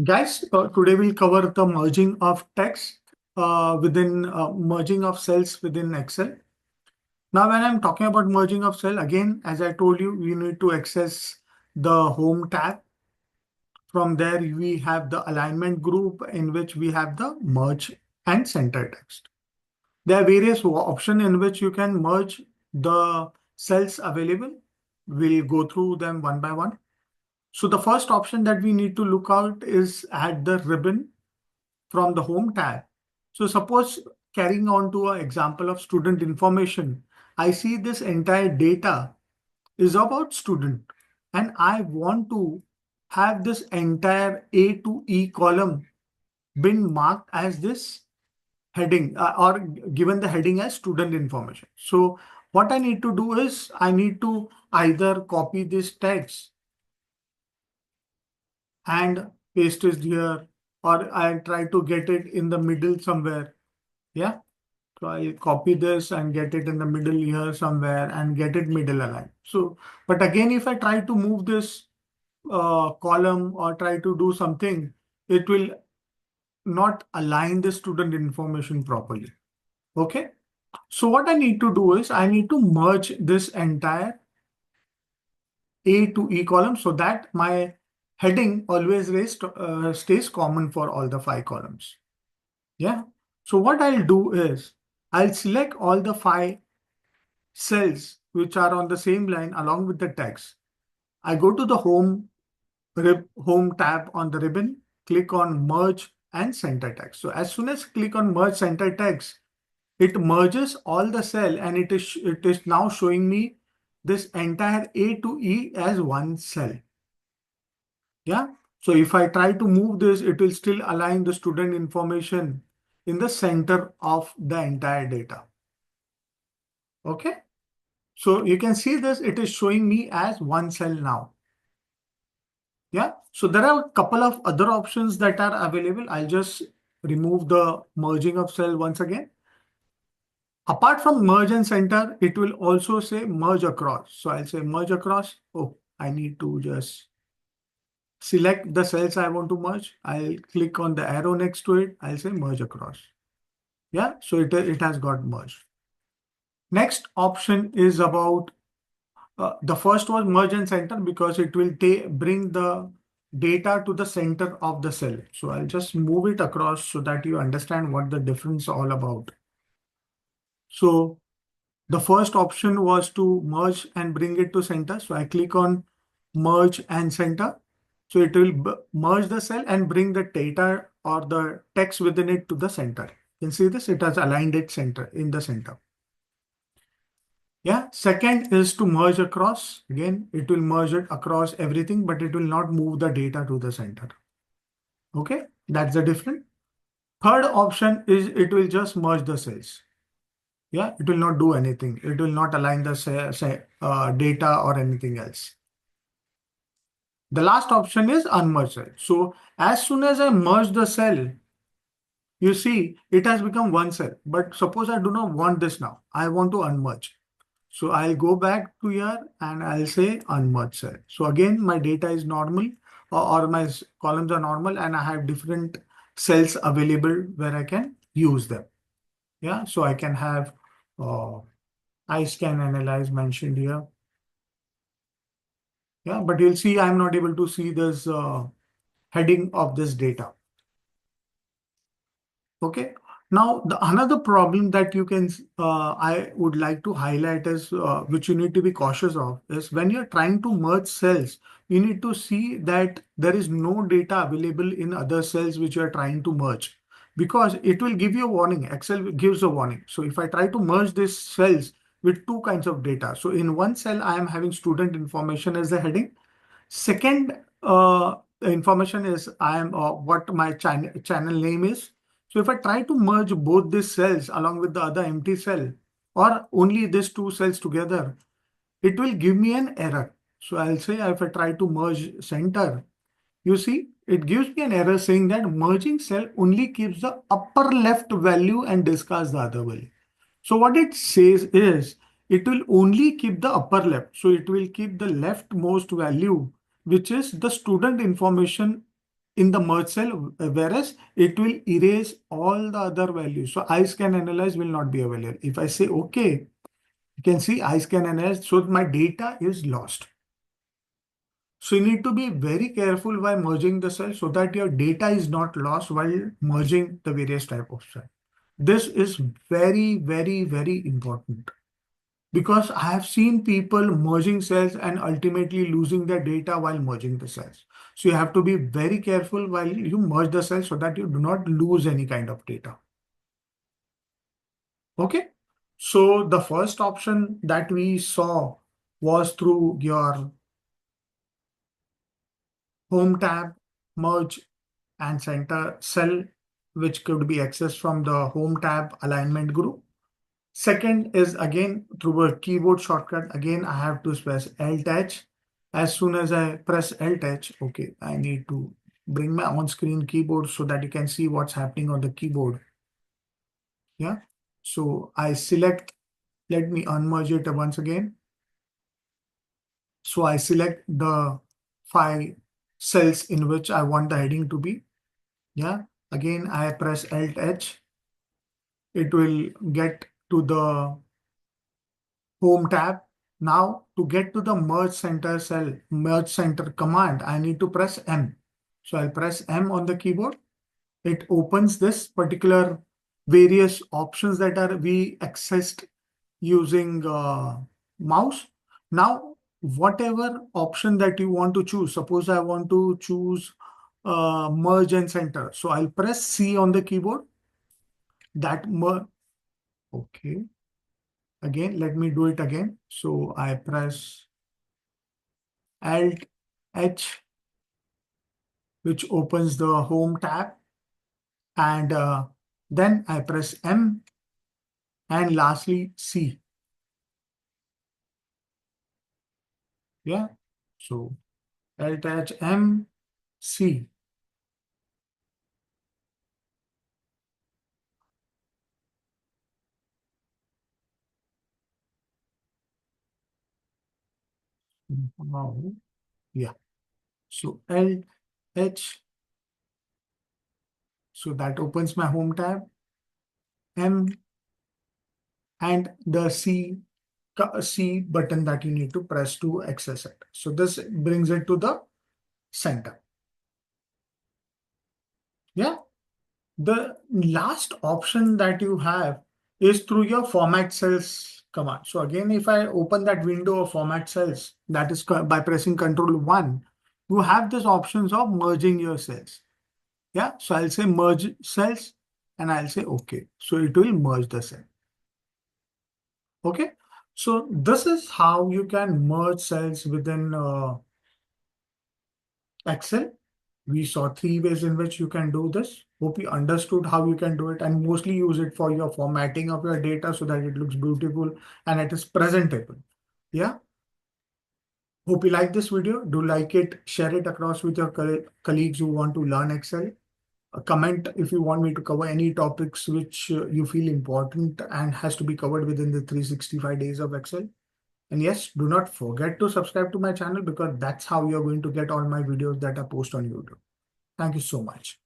Guys, today we'll cover the merging of text within merging of cells within Excel. Now, when I'm talking about merging of cell, again, as I told you, you need to access the home tab. From there, we have the alignment group in which we have the merge and center text. There are various options in which you can merge the cells available. We'll go through them one by one. So the first option that we need to look out is add the ribbon from the home tab. So suppose carrying on to an example of student information, I see this entire data is about student and I want to have this entire A to E column been marked as this heading or given the heading as student information. So what I need to do is I need to either copy this text and paste it here, or I try to get it in the middle somewhere. Yeah. So I'll copy this and get it in the middle here somewhere and get it middle aligned. So, but again, if I try to move this column or try to do something, it will not align the student information properly. Okay. So what I need to do is I need to merge this entire A to E column so that my heading always stays common for all the 5 columns. Yeah. So what I'll do is I'll select all the 5 cells which are on the same line along with the text. I go to the home tab on the ribbon, click on merge and center text. So as soon as click on merge center text, it merges all the cell and it is now showing me this entire A to E as one cell. Yeah. So if I try to move this, it will still align the student information in the center of the entire data. Okay. So you can see this, it is showing me as one cell now. Yeah. So there are a couple of other options that are available. I'll just remove the merging of cell once again. Apart from merge and center, it will also say merge across. So I'll say merge across. Oh, I need to just select the cells I want to merge. I'll click on the arrow next to it. I'll say merge across. Yeah, so it has got merged. Next option is about the first was merge and center because it will bring the data to the center of the cell. So I'll just move it across so that you understand what the difference is all about. So the first option was to merge and bring it to center. So I click on merge and center. So it will merge the cell and bring the data or the text within it to the center. You can see this, it has aligned it in the center. Yeah. Second is to merge across. Again, it will merge it across everything, but it will not move the data to the center. Okay. That's the difference. Third option is it will just merge the cells. Yeah, it will not do anything. It will not align the data or anything else. The last option is unmerge cell. So as soon as I merge the cell, you see it has become one cell. But suppose I do not want this now. I want to unmerge. So I'll go back to here and I'll say unmerge cell. So again, my data is normal or my columns are normal and I have different cells available where I can use them. Yeah, so I can have I scan analyze mentioned here. Yeah, but you'll see I'm not able to see this heading of this data. Okay. Now, another problem that I would like to highlight is, which you need to be cautious of, is when you're trying to merge cells, you need to see that there is no data available in other cells which you are trying to merge, because it will give you a warning. Excel gives a warning. So if I try to merge these cells with 2 kinds of data, so in one cell, I am having student information as the heading. Second information is I am what my channel name is. So if I try to merge both these cells along with the other empty cell or only these 2 cells together, it will give me an error. So I'll say if I try to merge center, you see, it gives me an error saying that merging cell only keeps the upper left value and discards the other value. So what it says is it will only keep the upper left. So it will keep the leftmost value, which is the student information in the merge cell, whereas it will erase all the other values. So I scan analyze will not be available. If I say okay, you can see I scan analyze, so my data is lost. So you need to be very careful while merging the cells so that your data is not lost while merging the various type of cells. This is very, very, very important because I have seen people merging cells and ultimately losing their data while merging the cells. So you have to be very careful while you merge the cells so that you do not lose any kind of data. Okay. So the first option that we saw was through your home tab, merge and center cell, which could be accessed from the home tab alignment group. Second is again through a keyboard shortcut. Again, I have to press Alt-H. As soon as I press Alt-H, okay, I need to bring my on-screen keyboard so that you can see what's happening on the keyboard. Yeah. So I select, let me unmerge it once again. So I select the 5 cells in which I want the heading to be. Yeah. Again, I press Alt-H. It will get to the home tab. Now to get to the merge center cell, merge center command, I need to press M. So I'll press M on the keyboard. It opens this particular various options that are we accessed using mouse. Now, whatever option that you want to choose, suppose I want to choose merge and center. So I'll press C on the keyboard. That merge. Okay. Again, let me do it again. So I press Alt H, which opens the home tab. And then I press M and lastly C. Yeah. So Alt H M C. Now, yeah. So Alt H. So that opens my home tab. M and the C button that you need to press to access it. So this brings it to the center. Yeah. The last option that you have is through your format cells command. So again, if I open that window of format cells, that is by pressing Control 1, you have this options of merging your cells. Yeah. So I'll say merge cells and I'll say okay. So it will merge the cell. Okay. So this is how you can merge cells within Excel. We saw 3 ways in which you can do this. Hope you understood how you can do it and mostly use it for your formatting of your data so that it looks beautiful and it is presentable. Yeah. Hope you like this video. Do like it, share it across with your colleagues who want to learn Excel. Comment if you want me to cover any topics which you feel important and has to be covered within the 365 days of Excel. And yes, do not forget to subscribe to my channel because that's how you're going to get all my videos that I post on YouTube. Thank you so much.